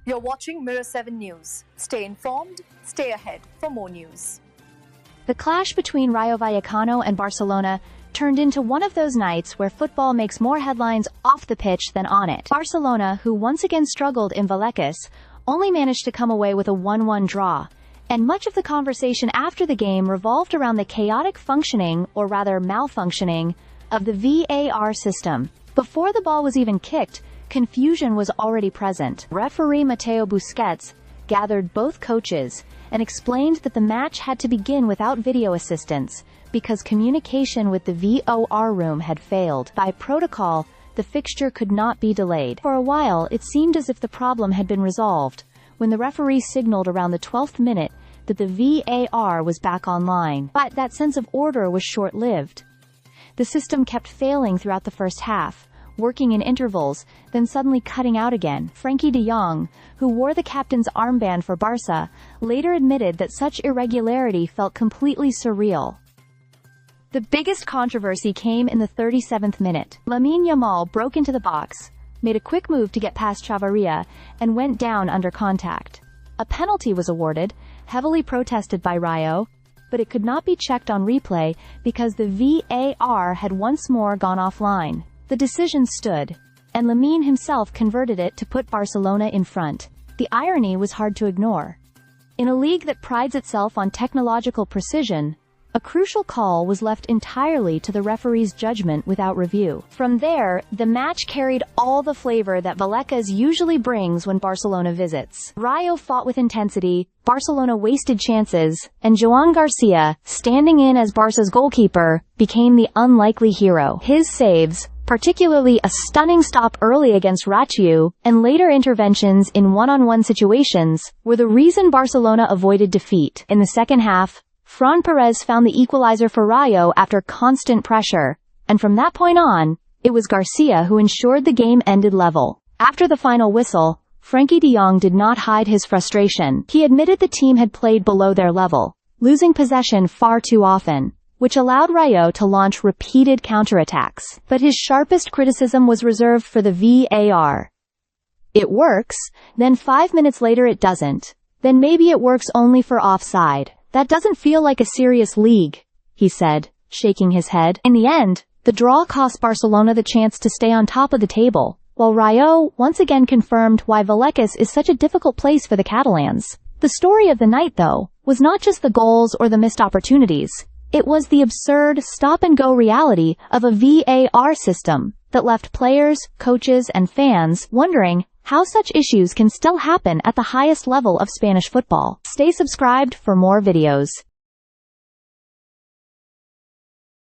You're watching Mirror 7 News. Stay informed, stay ahead for more news. The clash between Rayo Vallecano and Barcelona turned into one of those nights where football makes more headlines off the pitch than on it. Barcelona, who once again struggled in Vallecas, only managed to come away with a 1-1 draw, and much of the conversation after the game revolved around the chaotic functioning, or rather malfunctioning, of the VAR system. Before the ball was even kicked, confusion was already present. Referee Mateo Busquets gathered both coaches and explained that the match had to begin without video assistance because communication with the VAR room had failed. By protocol, the fixture could not be delayed. For a while, it seemed as if the problem had been resolved, when the referee signaled around the 12th minute that the VAR was back online. But that sense of order was short-lived. The system kept failing throughout the first half, working in intervals, then suddenly cutting out again. Frenkie de Jong, who wore the captain's armband for Barca, later admitted that such irregularity felt completely surreal. The biggest controversy came in the 37th minute. Lamine Yamal broke into the box, made a quick move to get past Chavarria, and went down under contact. A penalty was awarded, heavily protested by Rayo, but it could not be checked on replay because the VAR had once more gone offline. The decision stood, and Lamine himself converted it to put Barcelona in front. The irony was hard to ignore. In a league that prides itself on technological precision, a crucial call was left entirely to the referee's judgment without review. From there, the match carried all the flavor that Vallecas usually brings when Barcelona visits. Rayo fought with intensity, Barcelona wasted chances, and Joan Garcia, standing in as Barca's goalkeeper, became the unlikely hero. His saves, particularly a stunning stop early against Rayo, and later interventions in one-on-one situations, were the reason Barcelona avoided defeat. In the second half, Fran Perez found the equalizer for Rayo after constant pressure, and from that point on, it was Garcia who ensured the game ended level. After the final whistle, Frenkie de Jong did not hide his frustration. He admitted the team had played below their level, losing possession far too often, which allowed Rayo to launch repeated counterattacks. But his sharpest criticism was reserved for the VAR. It works, then 5 minutes later it doesn't. Then maybe it works only for offside. That doesn't feel like a serious league, he said, shaking his head. In the end, the draw cost Barcelona the chance to stay on top of the table, while Rayo once again confirmed why Vallecas is such a difficult place for the Catalans. The story of the night, though, was not just the goals or the missed opportunities. It was the absurd stop-and-go reality of a VAR system that left players, coaches, and fans wondering how such issues can still happen at the highest level of Spanish football. Stay subscribed for more videos.